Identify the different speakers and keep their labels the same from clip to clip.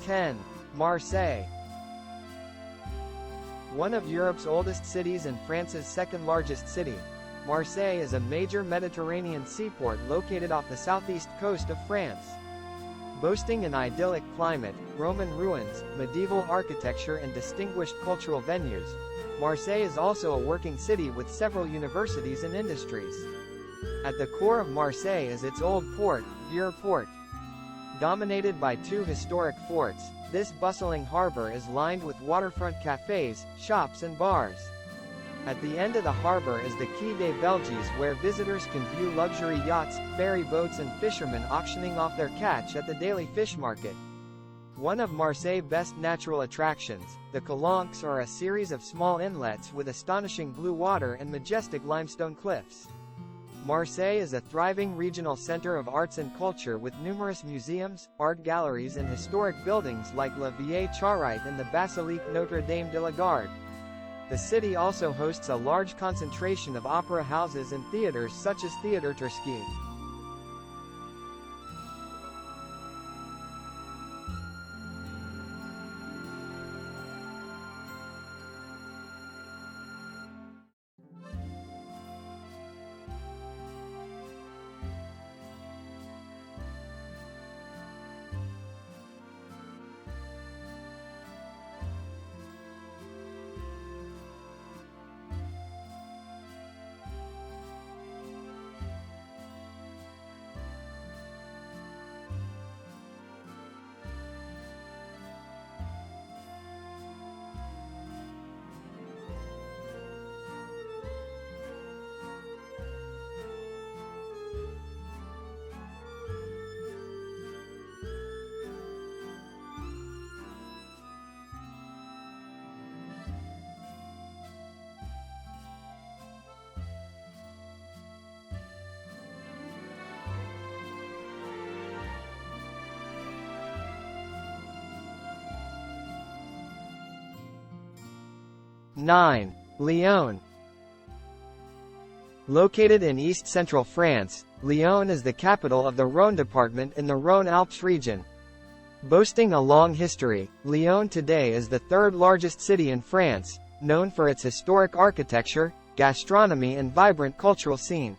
Speaker 1: 10. Marseille. One of Europe's oldest cities and France's second-largest city, Marseille is a major Mediterranean seaport located off the southeast coast of France. Boasting an idyllic climate, Roman ruins, medieval architecture and distinguished cultural venues, Marseille is also a working city with several universities and industries. At the core of Marseille is its old port, Riviera Port. Dominated by two historic forts, this bustling harbor is lined with waterfront cafes, shops and bars. At the end of the harbor is the Quai des Belges, where visitors can view luxury yachts, ferry boats and fishermen auctioning off their catch at the daily fish market. One of Marseille's best natural attractions, the Calanques, are a series of small inlets with astonishing blue water and majestic limestone cliffs. Marseille is a thriving regional center of arts and culture with numerous museums, art galleries and historic buildings like La Vieille Charite and the Basilique Notre-Dame de la Garde. The city also hosts a large concentration of opera houses and theaters such as Théâtre Turski. '9. Lyon. Located in east-central France, Lyon is the capital of the Rhône department in the Rhône-Alpes region. Boasting a long history, Lyon today is the third-largest city in France, known for its historic architecture, gastronomy and vibrant cultural scene.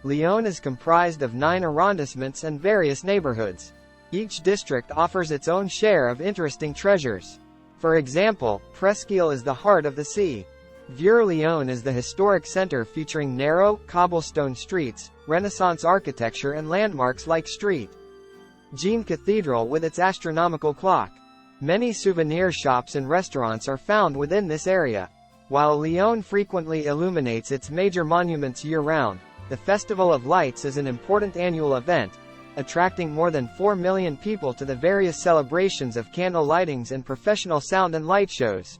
Speaker 1: Lyon is comprised of 9 arrondissements and various neighborhoods. Each district offers its own share of interesting treasures. For example, Presqu'île is the heart of the sea. Vieux-Lyon is the historic center featuring narrow, cobblestone streets, Renaissance architecture and landmarks like St. Jean Cathedral with its astronomical clock. Many souvenir shops and restaurants are found within this area. While Lyon frequently illuminates its major monuments year-round, the Festival of Lights is an important annual event, attracting more than 4 million people to the various celebrations of candle lightings and professional sound and light shows.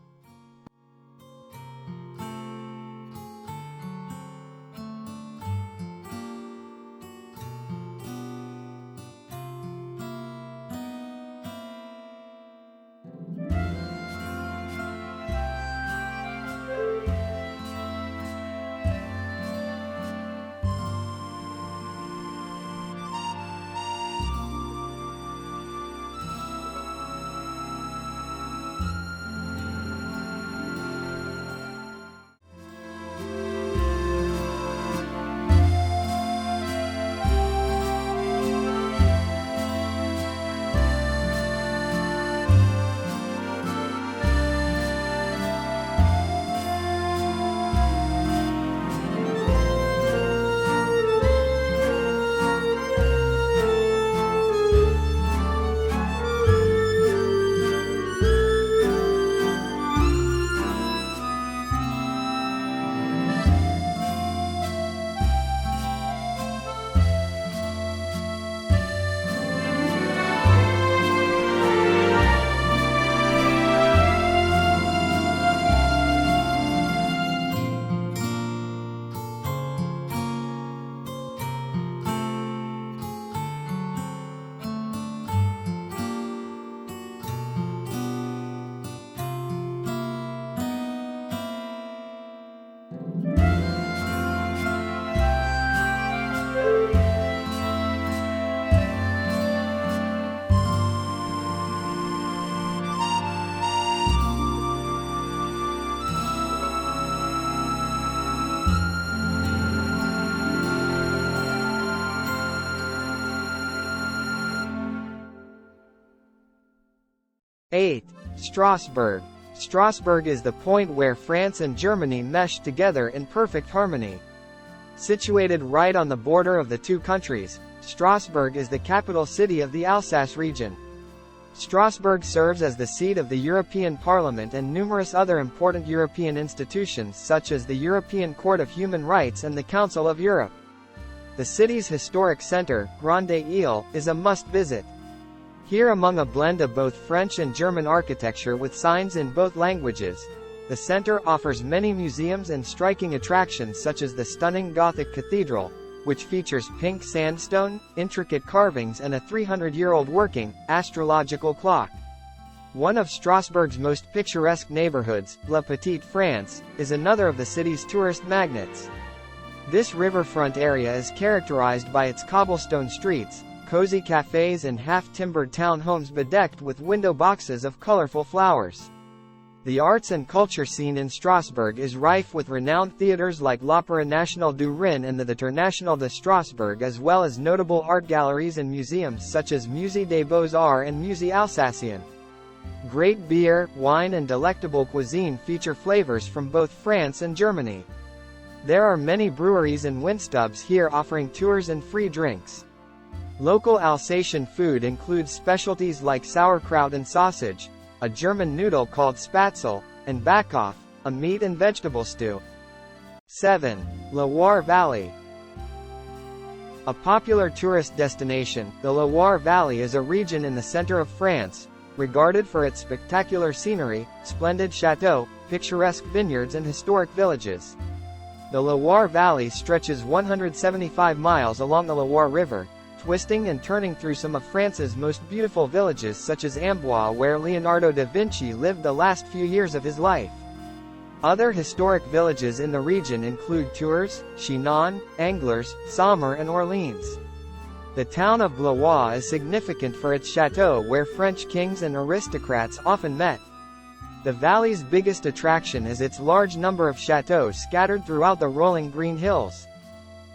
Speaker 1: 8. Strasbourg. Strasbourg is the point where France and Germany mesh together in perfect harmony. Situated right on the border of the two countries, Strasbourg is the capital city of the Alsace region. Strasbourg serves as the seat of the European Parliament and numerous other important European institutions such as the European Court of Human Rights and the Council of Europe. The city's historic center, Grande Ile, is a must-visit. Here, among a blend of both French and German architecture with signs in both languages, the center offers many museums and striking attractions such as the stunning Gothic cathedral, which features pink sandstone, intricate carvings and a 300-year-old working, astrological clock. One of Strasbourg's most picturesque neighborhoods, La Petite France, is another of the city's tourist magnets. This riverfront area is characterized by its cobblestone streets, cozy cafes and half-timbered townhomes bedecked with window boxes of colorful flowers. The arts and culture scene in Strasbourg is rife with renowned theaters like l'Opéra National du Rhin and the International de Strasbourg, as well as notable art galleries and museums such as Musée des Beaux-Arts and Musée Alsacien. Great beer, wine and delectable cuisine feature flavors from both France and Germany. There are many breweries and windstubs here offering tours and free drinks. Local Alsatian food includes specialties like sauerkraut and sausage, a German noodle called Spätzle, and Backoff, a meat and vegetable stew. 7. Loire Valley. A popular tourist destination, the Loire Valley is a region in the center of France, regarded for its spectacular scenery, splendid chateaux, picturesque vineyards and historic villages. The Loire Valley stretches 175 miles along the Loire River, twisting and turning through some of France's most beautiful villages such as Amboise, where Leonardo da Vinci lived the last few years of his life. Other historic villages in the region include Tours, Chinon, Anglers, Saumur and Orleans. The town of Blois is significant for its chateau where French kings and aristocrats often met. The valley's biggest attraction is its large number of chateaux scattered throughout the rolling green hills.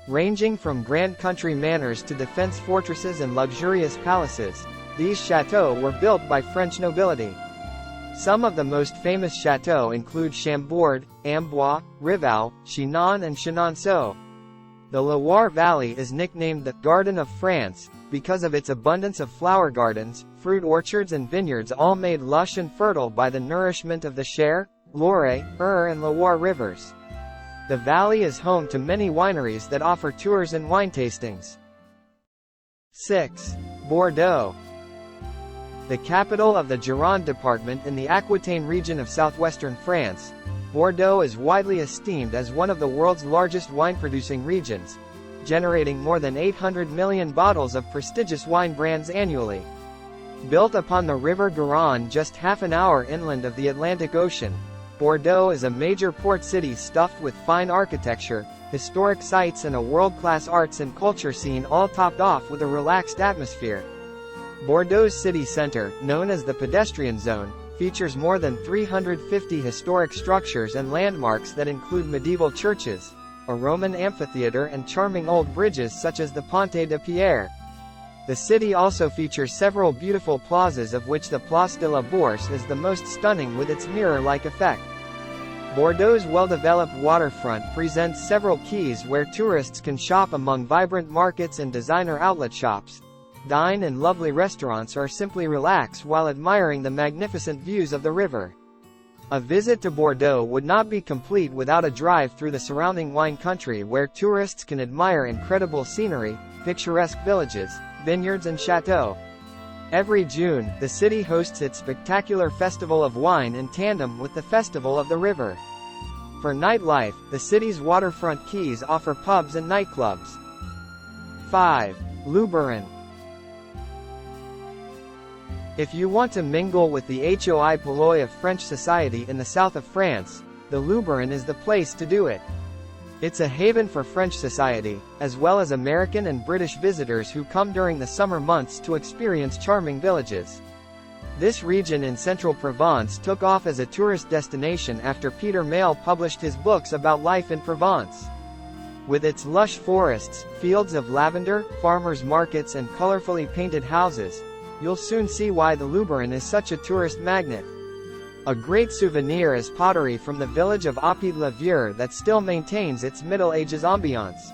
Speaker 1: Ranging from grand country manors to defense fortresses and luxurious palaces, these chateaux were built by French nobility. Some of the most famous chateaux include Chambord, Amboise, Riveau, Chinon and Chenonceau. The Loire Valley is nicknamed the Garden of France, because of its abundance of flower gardens, fruit orchards and vineyards, all made lush and fertile by the nourishment of the Cher, Loire, Eure and Loire rivers. The valley is home to many wineries that offer tours and wine tastings. 6. Bordeaux. The capital of the Gironde department in the Aquitaine region of southwestern France, Bordeaux is widely esteemed as one of the world's largest wine-producing regions, generating more than 800 million bottles of prestigious wine brands annually. Built upon the River Garonne just half an hour inland of the Atlantic Ocean, Bordeaux is a major port city stuffed with fine architecture, historic sites and a world-class arts and culture scene, all topped off with a relaxed atmosphere. Bordeaux's city center, known as the pedestrian zone, features more than 350 historic structures and landmarks that include medieval churches, a Roman amphitheater and charming old bridges such as the Ponte de Pierre. The city also features several beautiful plazas, of which the Place de la Bourse is the most stunning with its mirror-like effect. Bordeaux's well-developed waterfront presents several quays where tourists can shop among vibrant markets and designer outlet shops, dine in lovely restaurants or simply relax while admiring the magnificent views of the river. A visit to Bordeaux would not be complete without a drive through the surrounding wine country where tourists can admire incredible scenery, picturesque villages, vineyards and chateaux. Every June, the city hosts its spectacular Festival of Wine in tandem with the Festival of the River. For nightlife, the city's waterfront quays offer pubs and nightclubs. 5. Luberon. If you want to mingle with the hoi polloi of French society in the south of France, the Luberon is the place to do it. It's a haven for French society, as well as American and British visitors who come during the summer months to experience charming villages. This region in central Provence took off as a tourist destination after Peter Mayle published his books about life in Provence. With its lush forests, fields of lavender, farmers' markets and colorfully painted houses, you'll soon see why the Luberon is such a tourist magnet. A great souvenir is pottery from the village of Apid-la-Vieux that still maintains its Middle Ages ambiance.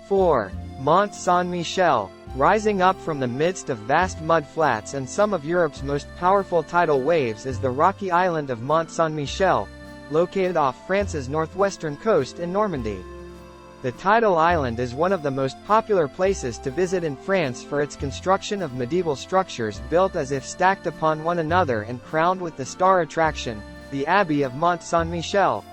Speaker 1: 4. Mont Saint-Michel. Rising up from the midst of vast mud flats and some of Europe's most powerful tidal waves is the rocky island of Mont Saint-Michel, located off France's northwestern coast in Normandy. The tidal island is one of the most popular places to visit in France for its construction of medieval structures built as if stacked upon one another and crowned with the star attraction, the Abbey of Mont Saint-Michel.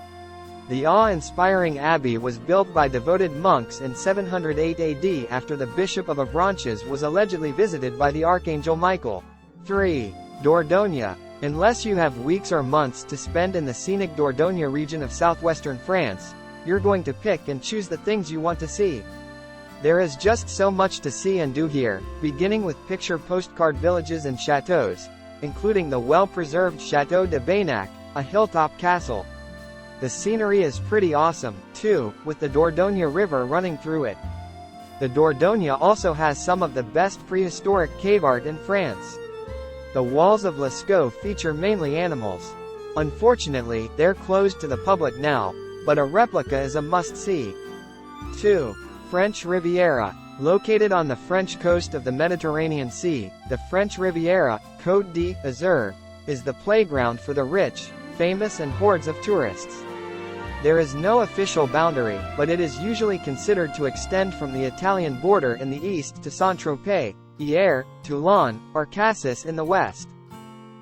Speaker 1: The awe-inspiring abbey was built by devoted monks in 708 AD after the Bishop of Avranches was allegedly visited by the Archangel Michael. 3. Dordogne. Unless you have weeks or months to spend in the scenic Dordogne region of southwestern France, you're going to pick and choose the things you want to see. There is just so much to see and do here, beginning with picture postcard villages and chateaux, including the well-preserved Château de Baynac, a hilltop castle. The scenery is pretty awesome, too, with the Dordogne River running through it. The Dordogne also has some of the best prehistoric cave art in France. The walls of Lascaux feature mainly animals. Unfortunately, they're closed to the public now, but a replica is a must-see. 2. French Riviera. Located on the French coast of the Mediterranean Sea, the French Riviera, Côte d'Azur, is the playground for the rich, famous and hordes of tourists. There is no official boundary, but it is usually considered to extend from the Italian border in the east to Saint-Tropez, Hyères, Toulon, or Cassis in the west.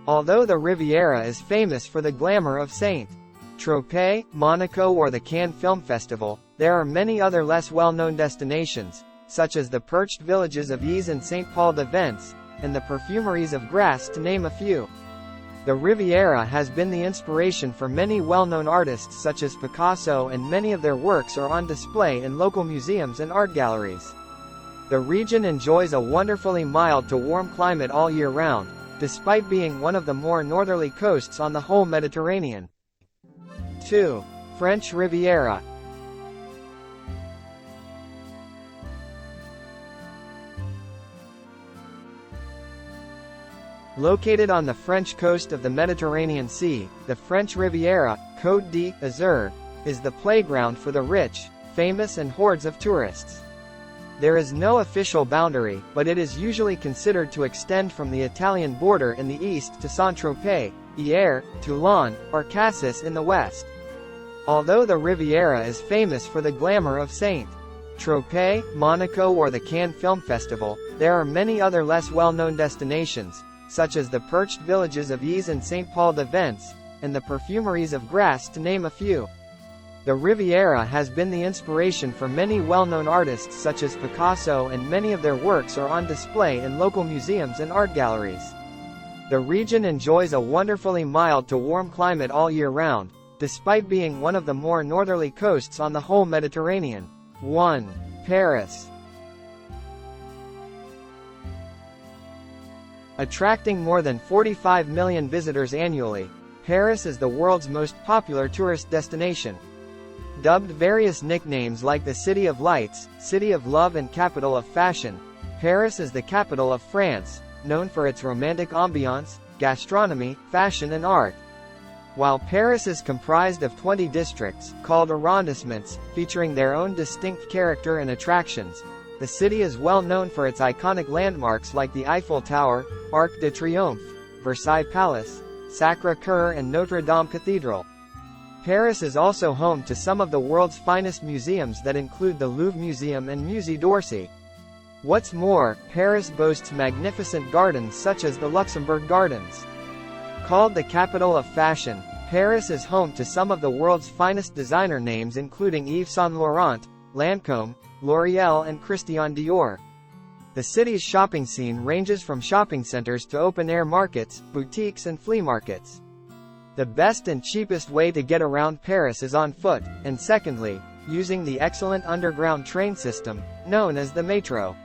Speaker 1: Although the Riviera is famous for the glamour of Saint-Tropez, Monaco or the Cannes Film Festival, there are many other less well-known destinations, such as the perched villages of Yves and Saint-Paul-de-Vence, and the perfumeries of Grasse to name a few. The Riviera has been the inspiration for many well-known artists such as Picasso, and many of their works are on display in local museums and art galleries. The region enjoys a wonderfully mild to warm climate all year round, despite being one of the more northerly coasts on the whole Mediterranean. 2. French Riviera. Located on the French coast of the Mediterranean Sea, the French Riviera, Côte d'Azur, is the playground for the rich, famous and hordes of tourists. There is no official boundary, but it is usually considered to extend from the Italian border in the east to Saint-Tropez, Hyères, Toulon, or Cassis in the west. Although the Riviera is famous for the glamour of Saint-Tropez, Monaco or the Cannes Film Festival, there are many other less well-known destinations, such as the perched villages of Yves and Saint-Paul-de-Vence, and the perfumeries of Grasse to name a few. The Riviera has been the inspiration for many well-known artists such as Picasso, and many of their works are on display in local museums and art galleries. The region enjoys a wonderfully mild to warm climate all year round, despite being one of the more northerly coasts on the whole Mediterranean. 1. Paris. Attracting more than 45 million visitors annually, Paris is the world's most popular tourist destination. Dubbed various nicknames like the City of Lights, City of Love and Capital of Fashion, Paris is the capital of France, known for its romantic ambiance, gastronomy, fashion and art. While Paris is comprised of 20 districts, called arrondissements, featuring their own distinct character and attractions, the city is well known for its iconic landmarks like the Eiffel Tower, Arc de Triomphe, Versailles Palace, Sacré-Cœur and Notre Dame Cathedral. Paris is also home to some of the world's finest museums that include the Louvre Museum and Musée d'Orsay. What's more, Paris boasts magnificent gardens such as the Luxembourg Gardens. Called the capital of fashion, Paris is home to some of the world's finest designer names including Yves Saint Laurent, Lancôme, L'Oréal and Christian Dior. The city's shopping scene ranges from shopping centers to open-air markets, boutiques and flea markets. The best and cheapest way to get around Paris is on foot, and secondly, using the excellent underground train system, known as the metro.